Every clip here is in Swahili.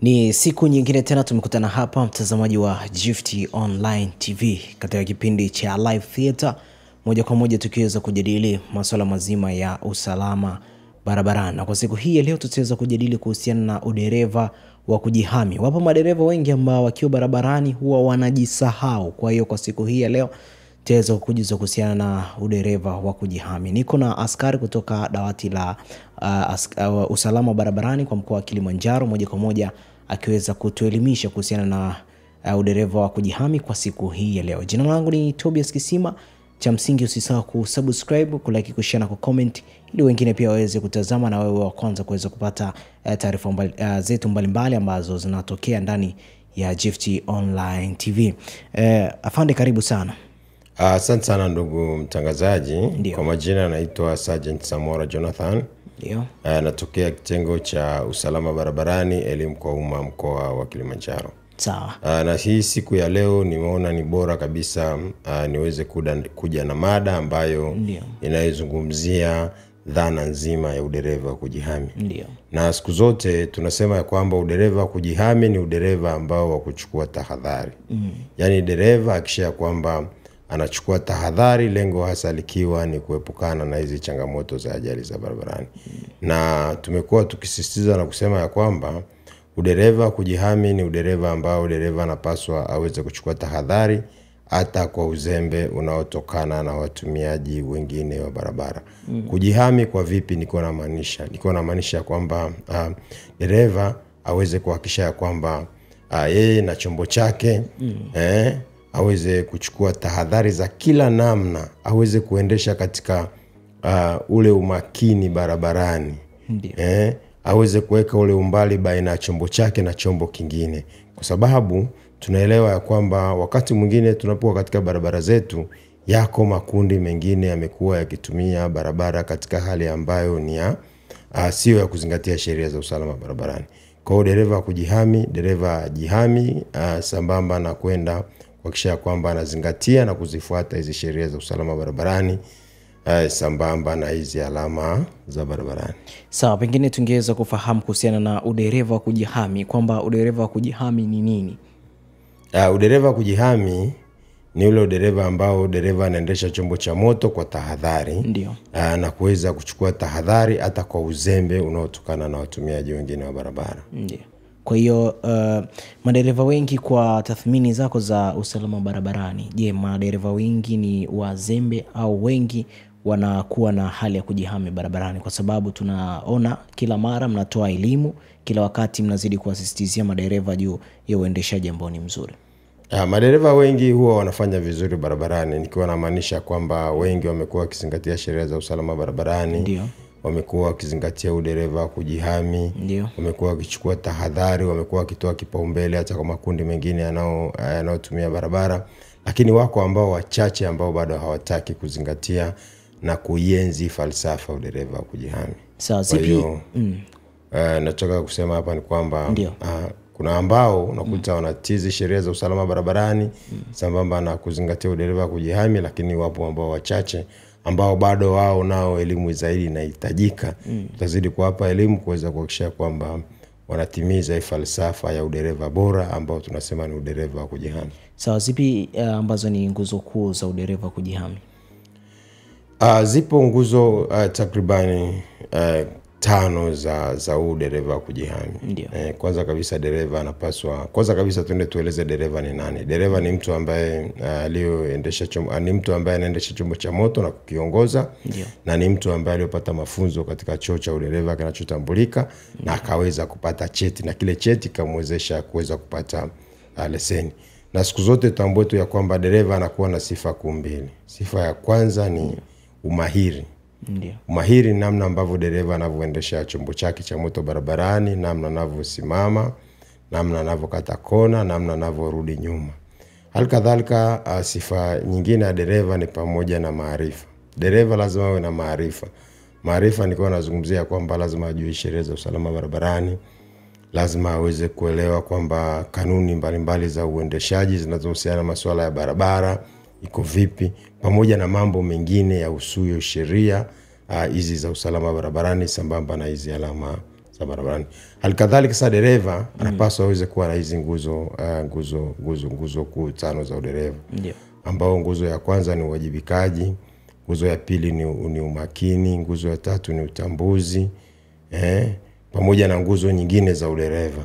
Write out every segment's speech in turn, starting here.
Ni siku nyingine tena tumekutana hapa mtazamaji wa Gift Online TV katika kipindi cha Live Theater, moja kwa moja tukiweza kujadili masuala mazima ya usalama barabarani. Na kwa siku hii ya leo tutaweza kujadili kuhusiana na udereva wa kujihami. Wapo madereva wengi ambao wakiwa barabarani huwa wanajisahau. Kwa hiyo kwa siku hii ya leo tutaweza kujuza kuhusiana na udereva wa kujihami. Niko na askari kutoka dawati la usalama barabarani kwa mkoa wa Kilimanjaro, moja kwa moja akiweza kutuelimisha kuhusiana na udereva wa kujihami kwa siku hii ya leo. Jina langu ni Tobias Kisima. Cha msingi usisahau kusubscribe, kulike, kushare na kucomment ili wengine pia waweze kutazama na wewe wa kwanza kuweza kupata taarifa zetu mbalimbali ambazo zinatokea ndani ya Gift Online TV. Afande, karibu sana. Asante sana ndugu mtangazaji. Kwa majina naitwa Sergeant Samora Jonathan. Ndio. Natokea kitengo cha usalama barabarani, elimu kwa umma, mkoa wa Kilimanjaro. Sawa. Na hii siku ya leo nimeona ni bora kabisa niweze kuja na mada ambayo inayozungumzia dhana nzima ya udereva wa kujihami. Ndio. Na siku zote tunasema ya kwamba udereva wa kujihami ni udereva ambao wa kuchukua tahadhari. Yaani dereva akisha kwamba anachukua tahadhari, lengo hasa likiwa ni kuepukana na hizi changamoto za ajali za barabarani. Na tumekuwa tukisisitiza na kusema ya kwamba udereva kujihami ni udereva ambao dereva anapaswa aweze kuchukua tahadhari hata kwa uzembe unaotokana na watumiaji wengine wa barabara. Kujihami kwa vipi niko na maanisha kwamba dereva aweze kuhakikisha kwamba yeye na chombo chake aweze kuchukua tahadhari za kila namna, aweze kuendesha katika ule umakini barabarani. Aweze kuweka ule umbali baina ya chombo chake na chombo kingine, kwa sababu tunaelewa ya kwamba wakati mwingine tunapokuwa katika barabara zetu yako makundi mengine yamekuwa yakitumia barabara katika hali ambayo ni sio ya kuzingatia sheria za usalama barabarani. Kwa hiyo dereva kujihami, dereva jihami sambamba na kwenda kuhakikisha kwamba anazingatia na kuzifuata hizi sheria za usalama barabarani sambamba na hizi alama za barabarani. Sawa, pengine tungeweza kufahamu kuhusiana na udereva wa kujihami, kwamba udereva wa kujihami ni nini? Udereva wa kujihami ni ule udereva ambao dereva anaendesha chombo cha moto kwa tahadhari. Ndio. Na kuweza kuchukua tahadhari hata kwa uzembe unaotokana na watumiaji wengine wa barabara. Ndio. Kwa hiyo madereva wengi, kwa tathmini zako za usalama barabarani, je, madereva wengi ni wazembe au wengi wanakuwa na hali ya kujihami barabarani? Kwa sababu tunaona kila mara mnatoa elimu, kila wakati mnazidi kuasistizia madereva juu ya uendeshaji ambao ni mzuri. Madereva wengi huwa wanafanya vizuri barabarani, nikiwa na maanisha kwamba wengi wamekuwa wakizingatia sheria za usalama barabarani. Ndio. Wamekuwa wakizingatia udereva kujihami. Ndio. Wamekuwa wakichukua tahadhari, wamekuwa wakitoa kipaumbele hata kwa makundi mengine yanayotumia barabara. Lakini wako ambao wachache ambao bado hawataki kuzingatia na kuienzi falsafa udereva kujihami. Sawa, zipi? Nataka kusema hapa ni kwamba kuna ambao unakuta wanatizi sheria za usalama barabarani sambamba na kuzingatia udereva kujihami, lakini wapo ambao wachache ambao bado wao nao elimu zaidi inahitajika. Tutazidi kuwapa elimu kuweza kuhakikisha kwamba wanatimiza hii falsafa ya udereva bora ambao tunasema ni udereva wa kujihami. Sawa, zipi ambazo ni nguzo kuu za udereva kujihami? Zipo nguzo takribani 5 za udereva kujihami. Kwanza kabisa dereva anapaswa, kwanza kabisa tueleze dereva ni nani. Dereva ni mtu ambaye ni mtu ambaye anaendesha chombo cha moto na kukiongoza. Na ni mtu ambaye aliyopata mafunzo katika chuo cha udereva kinachotambulika na akaweza kupata cheti, na kile cheti kamwezesha kuweza kupata leseni. Na siku zote tutambue tu ya kwamba dereva anakuwa na sifa kuu mbili. Sifa ya kwanza ni umahiri. Umahiri namna ambavyo dereva anavyoendesha chombo chake cha moto barabarani, namna anavyosimama, namna anavyokata kona, namna anavyorudi nyuma. Halikadhalika sifa nyingine ya dereva ni pamoja na maarifa. Dereva lazima awe na maarifa. Maarifa nilikuwa nazungumzia kwamba lazima ajue sheria za usalama barabarani, lazima aweze kuelewa kwamba kanuni mbalimbali za uendeshaji zinazohusiana na masuala ya barabara iko vipi, pamoja na mambo mengine ya usuyo sheria hizi za usalama barabarani sambamba na hizi alama za barabarani. Halikadhalika sasa dereva anapaswa aweze kuwa na hizi nguzo kuu 5 za udereva. Ndio. Ambao nguzo ya kwanza ni uwajibikaji, nguzo ya pili ni umakini, nguzo ya tatu ni utambuzi, pamoja na nguzo nyingine za udereva.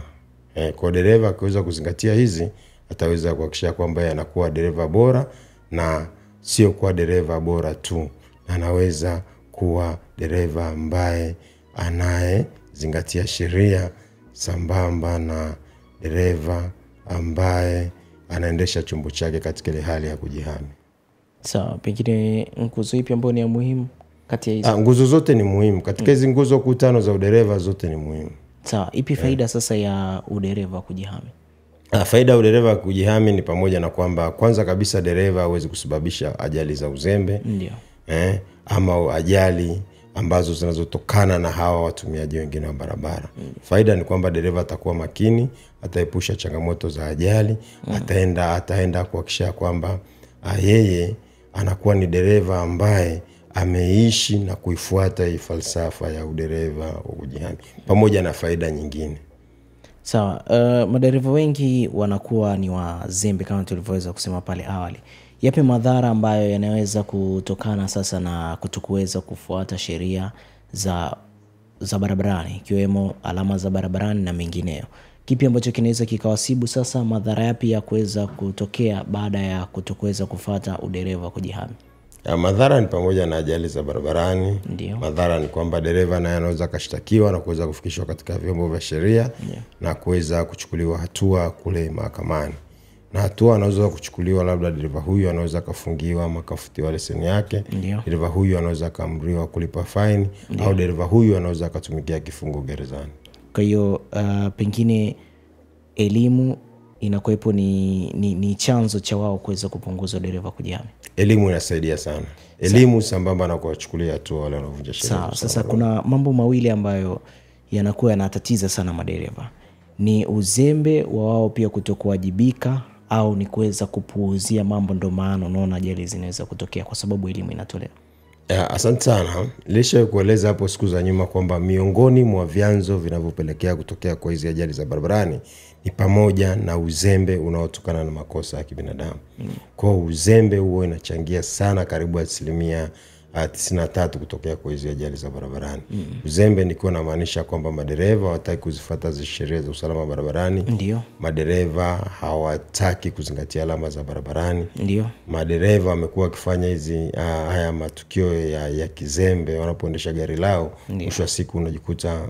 Kwa dereva akiweza kuzingatia hizi, ataweza kuhakikisha kwamba yeye anakuwa dereva bora, na sio kwa dereva bora tu, anaweza kuwa dereva ambaye anayezingatia sheria, sambamba na dereva ambaye anaendesha chombo chake katika ile hali ya kujihami. Sawa, pengine nguzo ipi ambayo ni ya muhimu kati ya hizo? Nguzo zote ni muhimu. Katika hizi nguzo kuu 5 za udereva zote ni muhimu. Sawa, ipi faida sasa ya udereva kujihami? Faida ya udereva kujihami ni pamoja na kwamba kwanza kabisa dereva hawezi kusababisha ajali za uzembe. Ndio. Ama ajali ambazo zinazotokana na hawa watumiaji wengine wa barabara. Faida ni kwamba dereva atakuwa makini, ataepusha changamoto za ajali, ataenda kuhakikisha kwamba yeye anakuwa ni dereva ambaye ameishi na kuifuata hii falsafa ya udereva wa kujihami, pamoja na faida nyingine. Sawa, madereva wengi wanakuwa ni wazembe kama tulivyoweza kusema pale awali. Yapi madhara ambayo yanaweza kutokana sasa na kutokuweza kufuata sheria za barabarani, ikiwemo alama za barabarani na mengineyo? Kipi ambacho kinaweza kikawasibu sasa, madhara yapi ya kuweza kutokea baada ya kutokuweza kufuata udereva kujihami? Madhara ni pamoja na ajali za barabarani. Ndiyo. Madhara ni kwamba dereva naye anaweza kashtakiwa na kuweza kufikishwa katika vyombo vya sheria na kuweza kuchukuliwa hatua kule mahakamani. Na hatua anaweza kuchukuliwa, labda dereva huyu anaweza kafungiwa ama kafutiwa leseni yake. Ndiyo. Dereva huyu anaweza kaamriwa kulipa faini, au dereva huyu anaweza katumikia kifungo gerezani. Kwa hiyo pengine elimu inakuwepo ni chanzo cha wao kuweza kupunguza dereva kujihami. Elimu inasaidia sana. Elimu sambamba na kuwachukulia hatua wale wanaovunja sheria. Sawa, sasa kuna mambo mawili ambayo yanakuwa yanatatiza sana madereva. Ni uzembe wa wao pia kutokuwajibika, au ni kuweza kupuuzia mambo, ndio maana unaona ajali zinaweza kutokea kwa sababu elimu inatolewa. Asante sana. Nilisha kueleza hapo siku za nyuma kwamba miongoni mwa vyanzo vinavyopelekea kutokea kwa hizi ajali za barabarani ni pamoja na uzembe unaotokana na makosa ya kibinadamu. Kwa uzembe huo inachangia sana, karibu 93% kutokea kwa hizi ajali za barabarani. Uzembe nikiwa namaanisha kwamba madereva hawataki kuzifuata sheria za usalama barabarani. Ndio. Madereva hawataki kuzingatia alama za barabarani. Ndio. Madereva wamekuwa wakifanya hizi haya matukio ya kizembe wanapoendesha gari lao. Mwisho wa siku unajikuta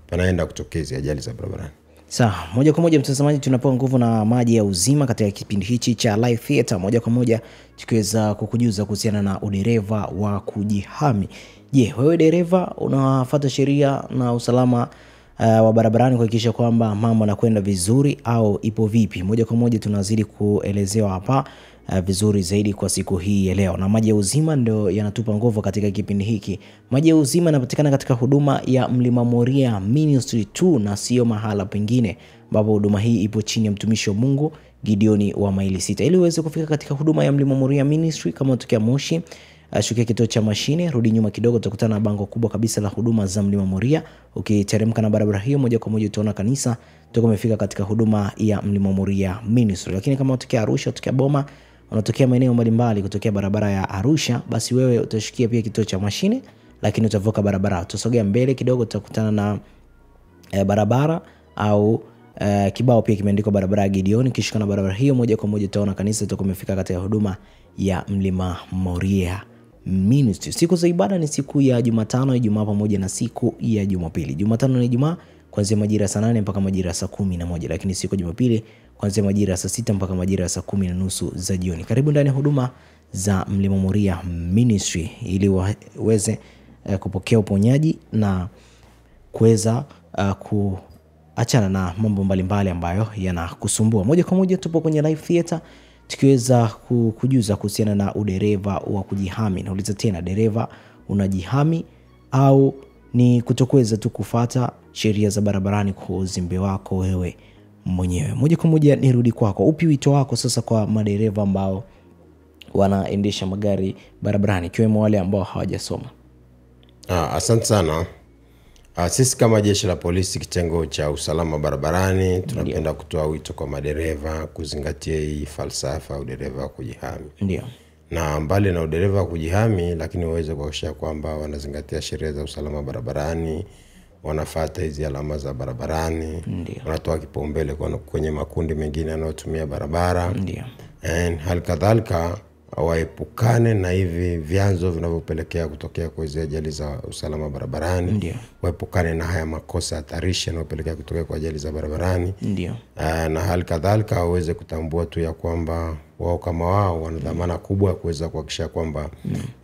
panaenda kutokea hizi ajali za barabarani. Sawa, moja kwa moja mtazamaji, tunapewa nguvu na maji ya uzima katika kipindi hichi cha Live Theater. Moja kwa moja tukiweza kukujuza kuhusiana na udereva wa kujihami. Je, wewe dereva unafuata sheria na usalama wa barabarani kuhakikisha kwamba mambo yanakwenda vizuri, au ipo vipi? Moja kwa moja tunazidi kuelezewa hapa vizuri zaidi kwa siku hii ya leo. Na maji ya uzima ndio yanatupa nguvu katika kipindi hiki. Maji ya uzima yanapatikana katika huduma ya Mlima Moria Ministry tu, na sio mahala pengine, ambapo huduma hii ipo chini ya mtumishi wa Mungu Gideoni wa Maili 6. Ili uweze kufika katika huduma ya Mlima Moria Ministry, kama utokea Moshi, shukia kituo cha mashine, rudi nyuma kidogo, utakutana na bango kubwa kabisa la huduma za Mlima Moria. Ukiteremka na barabara hiyo moja kwa moja utaona kanisa, tutakuwa umefika katika huduma ya Mlima Moria Ministry. Lakini kama utokea Arusha, utokea Boma, unatokea maeneo mbalimbali kutokea barabara ya Arusha, basi wewe utashukia pia kituo cha mashine, lakini utavuka barabara, utasogea mbele kidogo, utakutana na barabara au kibao pia kimeandikwa barabara ya Gideoni. Kisha na barabara hiyo moja kwa moja utaona kanisa, tutakuwa umefika katika huduma ya Mlima Moria Ministry. Siku za ibada ni siku ya Jumatano, Ijumaa pamoja na siku ya Jumapili. Jumatano na Ijumaa kuanzia majira saa 8 mpaka majira saa 11, lakini siku ya Jumapili kuanzia majira saa 6 mpaka majira saa 10:30 za jioni. Karibu ndani ya huduma za Mlima Moria Ministry ili uweze kupokea uponyaji na kuweza kuachana na mambo mbalimbali ambayo yanakusumbua. Moja kwa moja tupo kwenye Live Theater tukiweza kujuza kuhusiana na udereva wa kujihami. Nauliza tena, dereva unajihami au ni kutokuweza tu kufuata sheria za barabarani kwa uzembe wako wewe mwenyewe? Moja kwa moja nirudi kwako. Upi wito wako sasa kwa madereva ambao wanaendesha magari barabarani, ikiwemo wale ambao hawajasoma? Asante sana. Sisi kama jeshi la polisi kitengo cha usalama barabarani tunapenda kutoa wito kwa madereva kuzingatia hii falsafa ya udereva wa kujihami. Ndio. Na mbali na udereva wa kujihami, lakini waweze kuhakikisha kwamba wanazingatia sheria za usalama barabarani, wanafuata hizi alama za barabarani, wanatoa kipaumbele kwenye makundi mengine yanayotumia barabara. Ndio. Hali kadhalika waepukane na hivi vyanzo vinavyopelekea kutokea kwa hizo ajali za usalama barabarani. Ndio. Waepukane na haya makosa hatarishi yanayopelekea kutokea kwa ajali za barabarani. Ndio. Na hali kadhalika waweze kutambua tu ya kwamba wao kama wao wana dhamana kubwa kuweza kuhakikisha kwamba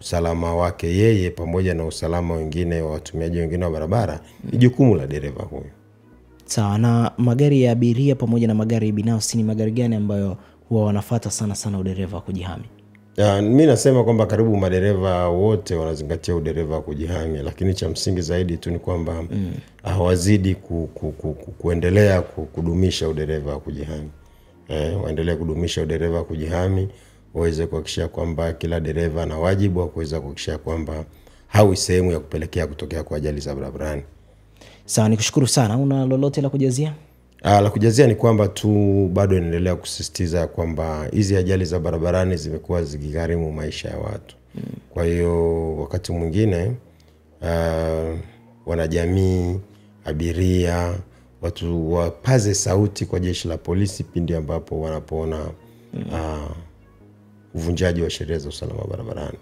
usalama wake yeye pamoja na usalama wengine wa watumiaji wengine wa barabara ni jukumu la dereva huyo. Sawa. Na magari ya abiria pamoja na magari binafsi, ni magari gani ambayo huwa wanafuata sana udereva wa kujihami? Mimi nasema kwamba karibu madereva wote wanazingatia udereva wa kujihami, lakini cha msingi zaidi tu ni kwamba hawazidi kuendelea kudumisha udereva wa kujihami. Waendelee kudumisha udereva wa kujihami, waweze kuhakikisha kwamba kila dereva ana wajibu wa kuweza kuhakikisha kwamba hawi sehemu ya kupelekea kutokea kwa ajali za barabarani. Sawa, nikushukuru sana. Una lolote la kujazia? La kujazia ni kwamba tu bado inaendelea kusisitiza kwamba hizi ajali za barabarani zimekuwa zikigharimu maisha ya watu. Kwa hiyo wakati mwingine wanajamii, abiria, watu wapaze sauti kwa jeshi la polisi pindi ambapo wanapoona uvunjaji wa sheria za usalama barabarani.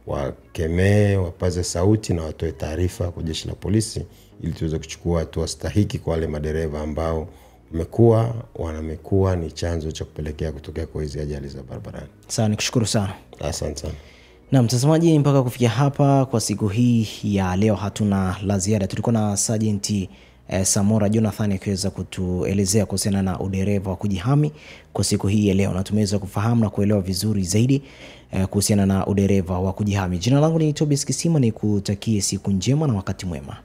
Wakemee, wapaze sauti na watoe taarifa kwa jeshi la polisi ili tuweze kuchukua hatua stahiki kwa wale madereva ambao wamekuwa ni chanzo cha kupelekea kutokea kwa hizi ajali za barabarani. Sawa, nikushukuru sana. Asante sana. Na mtazamaji, mpaka kufikia hapa kwa siku hii ya leo hatuna la ziada. Tulikuwa na Sergeant Samora Jonathan akiweza kutuelezea kuhusiana na udereva wa kujihami kwa siku hii ya leo, na tumeweza kufahamu na kuelewa vizuri zaidi kuhusiana na udereva wa kujihami. Jina langu ni Tobias Kisima, ni kutakie siku njema na wakati mwema.